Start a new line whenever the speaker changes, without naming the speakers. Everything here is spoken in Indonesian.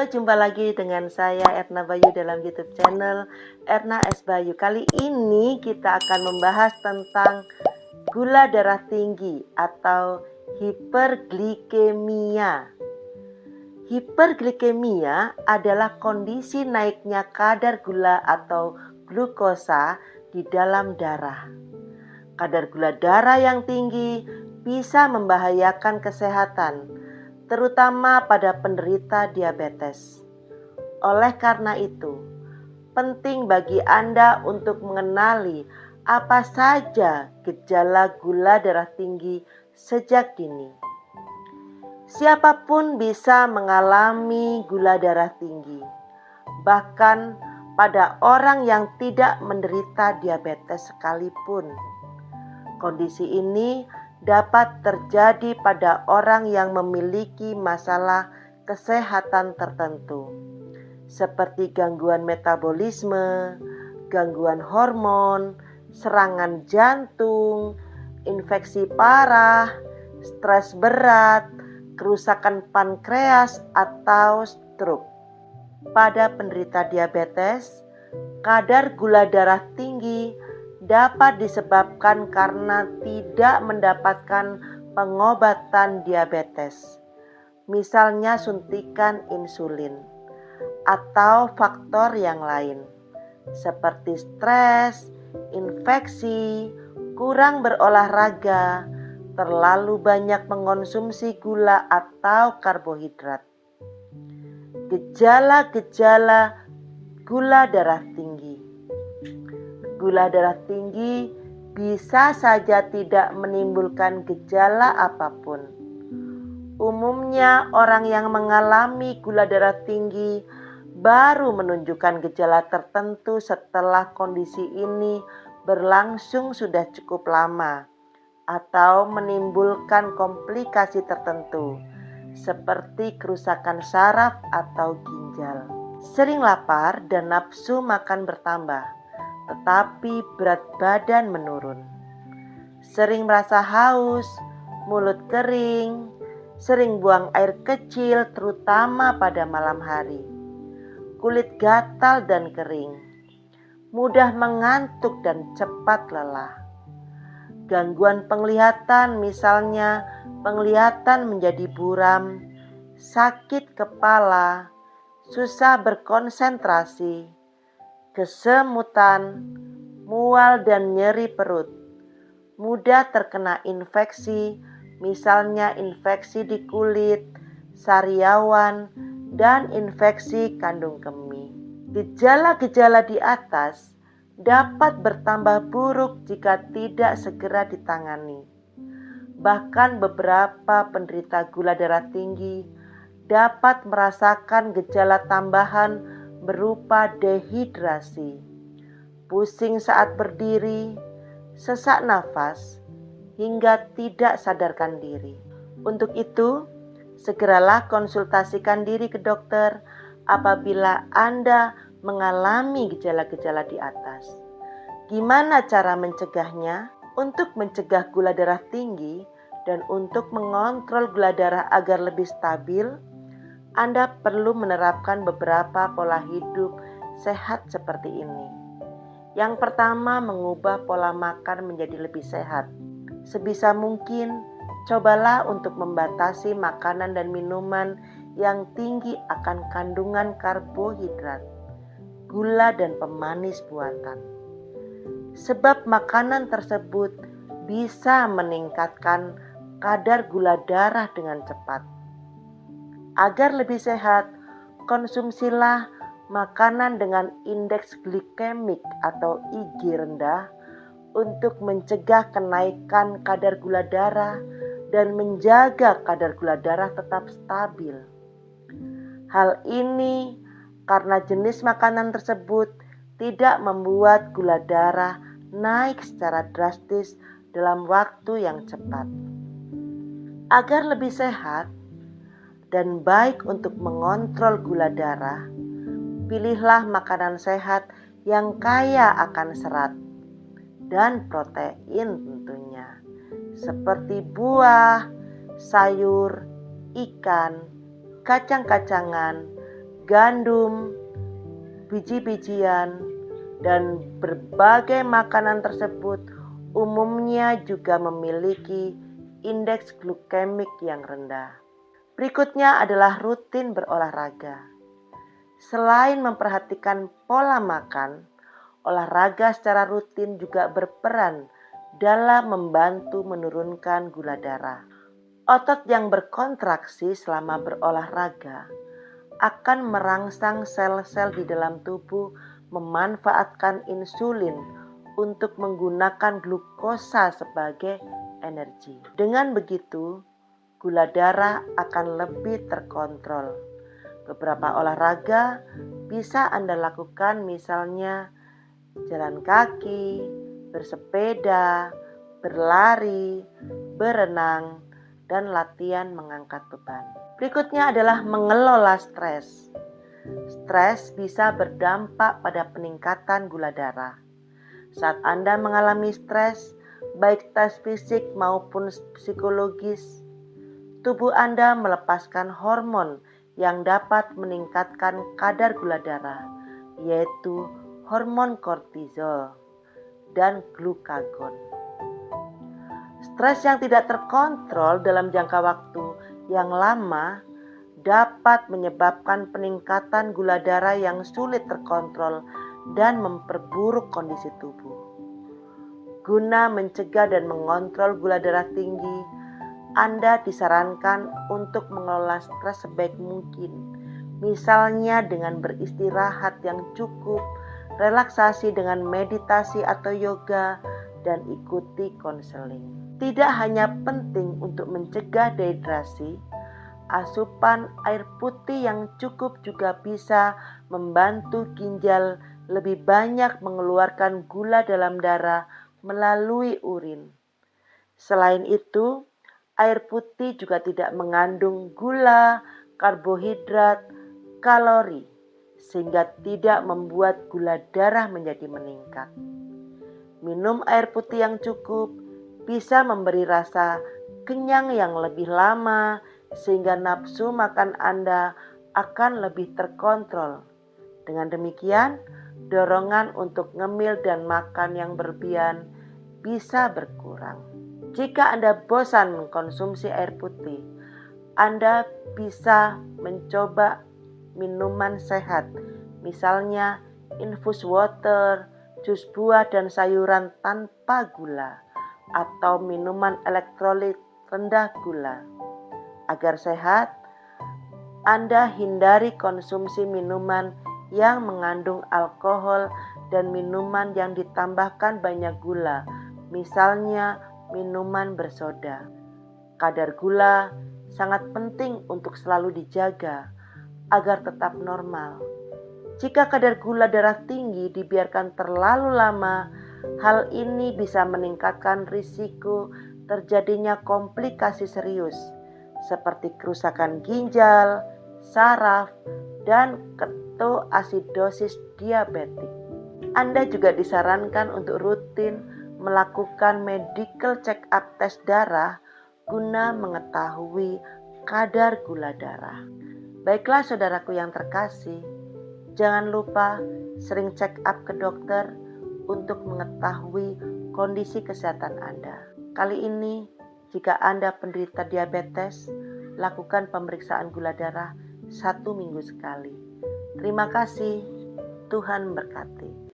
Jumpa lagi dengan saya Erna Bayu dalam YouTube channel Erna S. Bayu. Kali ini kita akan membahas tentang gula darah tinggi atau hiperglikemia. Hiperglikemia adalah kondisi naiknya kadar gula atau glukosa di dalam darah. Kadar gula darah yang tinggi bisa membahayakan kesehatan, terutama pada penderita diabetes. Oleh karena itu, penting bagi Anda untuk mengenali apa saja gejala gula darah tinggi sejak dini. Siapapun bisa mengalami gula darah tinggi, bahkan pada orang yang tidak menderita diabetes sekalipun. Kondisi ini dapat terjadi pada orang yang memiliki masalah kesehatan tertentu, seperti gangguan metabolisme, gangguan hormon, serangan jantung, infeksi parah, stres berat, kerusakan pankreas, atau stroke. Pada penderita diabetes, kadar gula darah tinggi dapat disebabkan karena tidak mendapatkan pengobatan diabetes, misalnya suntikan insulin, atau faktor yang lain, seperti stres, infeksi, kurang berolahraga, terlalu banyak mengonsumsi gula atau karbohidrat. Gejala-gejala gula darah tinggi. Gula darah tinggi bisa saja tidak menimbulkan gejala apapun. Umumnya orang yang mengalami gula darah tinggi baru menunjukkan gejala tertentu setelah kondisi ini berlangsung sudah cukup lama, atau menimbulkan komplikasi tertentu seperti kerusakan saraf atau ginjal. Sering lapar dan nafsu makan bertambah, tetapi berat badan menurun. Sering merasa haus, mulut kering, sering buang air kecil terutama pada malam hari. Kulit gatal dan kering, mudah mengantuk dan cepat lelah. Gangguan penglihatan, misalnya penglihatan menjadi buram, sakit kepala, susah berkonsentrasi, kesemutan, mual dan nyeri perut, mudah terkena infeksi, misalnya infeksi di kulit, sariawan, dan infeksi kandung kemih. Gejala-gejala di atas dapat bertambah buruk jika tidak segera ditangani. Bahkan beberapa penderita gula darah tinggi dapat merasakan gejala tambahan berupa dehidrasi, pusing saat berdiri, sesak nafas, hingga tidak sadarkan diri. Untuk itu, segeralah konsultasikan diri ke dokter apabila Anda mengalami gejala-gejala di atas. Gimana cara mencegahnya? Untuk mencegah gula darah tinggi dan untuk mengontrol gula darah agar lebih stabil, Anda perlu menerapkan beberapa pola hidup sehat seperti ini. Yang pertama, mengubah pola makan menjadi lebih sehat. Sebisa mungkin, cobalah untuk membatasi makanan dan minuman yang tinggi akan kandungan karbohidrat, gula, dan pemanis buatan. Sebab makanan tersebut bisa meningkatkan kadar gula darah dengan cepat. Agar lebih sehat, konsumsilah makanan dengan indeks glikemik atau IG rendah untuk mencegah kenaikan kadar gula darah dan menjaga kadar gula darah tetap stabil. Hal ini karena jenis makanan tersebut tidak membuat gula darah naik secara drastis dalam waktu yang cepat. Agar lebih sehat dan baik untuk mengontrol gula darah, pilihlah makanan sehat yang kaya akan serat dan protein tentunya, seperti buah, sayur, ikan, kacang-kacangan, gandum, biji-bijian, dan berbagai makanan tersebut umumnya juga memiliki indeks glikemik yang rendah. Berikutnya adalah rutin berolahraga. Selain memperhatikan pola makan, olahraga secara rutin juga berperan dalam membantu menurunkan gula darah. Otot yang berkontraksi selama berolahraga akan merangsang sel-sel di dalam tubuh memanfaatkan insulin untuk menggunakan glukosa sebagai energi. Dengan begitu, gula darah akan lebih terkontrol. Beberapa olahraga bisa Anda lakukan, misalnya jalan kaki, bersepeda, berlari, berenang, dan latihan mengangkat beban. Berikutnya adalah mengelola stres. Stres bisa berdampak pada peningkatan gula darah. Saat Anda mengalami stres, baik stres fisik maupun psikologis, tubuh Anda melepaskan hormon yang dapat meningkatkan kadar gula darah, yaitu hormon kortisol dan glukagon. Stres yang tidak terkontrol dalam jangka waktu yang lama dapat menyebabkan peningkatan gula darah yang sulit terkontrol dan memperburuk kondisi tubuh. Guna mencegah dan mengontrol gula darah tinggi, Anda disarankan untuk mengelola stres sebaik mungkin, misalnya dengan beristirahat yang cukup, relaksasi dengan meditasi atau yoga, dan ikuti konseling. Tidak hanya penting untuk mencegah dehidrasi, asupan air putih yang cukup juga bisa membantu ginjal lebih banyak mengeluarkan gula dalam darah melalui urin. Selain itu, air putih juga tidak mengandung gula, karbohidrat, kalori, sehingga tidak membuat gula darah menjadi meningkat. Minum air putih yang cukup bisa memberi rasa kenyang yang lebih lama, sehingga nafsu makan Anda akan lebih terkontrol. Dengan demikian, dorongan untuk ngemil dan makan yang berlebihan bisa berkurang. Jika Anda bosan mengkonsumsi air putih, Anda bisa mencoba minuman sehat, misalnya infus water, jus buah dan sayuran tanpa gula, atau minuman elektrolit rendah gula. Agar sehat, Anda hindari konsumsi minuman yang mengandung alkohol dan minuman yang ditambahkan banyak gula, misalnya minuman bersoda. Kadar gula sangat penting untuk selalu dijaga agar tetap normal. Jika kadar gula darah tinggi dibiarkan terlalu lama, hal ini bisa meningkatkan risiko terjadinya komplikasi serius seperti kerusakan ginjal, saraf, dan ketoasidosis diabetik. Anda juga disarankan untuk rutin melakukan medical check-up tes darah guna mengetahui kadar gula darah. Baiklah saudaraku yang terkasih, jangan lupa sering check-up ke dokter untuk mengetahui kondisi kesehatan Anda. Kali ini, jika Anda penderita diabetes, lakukan pemeriksaan gula darah 1 minggu sekali. Terima kasih, Tuhan berkati.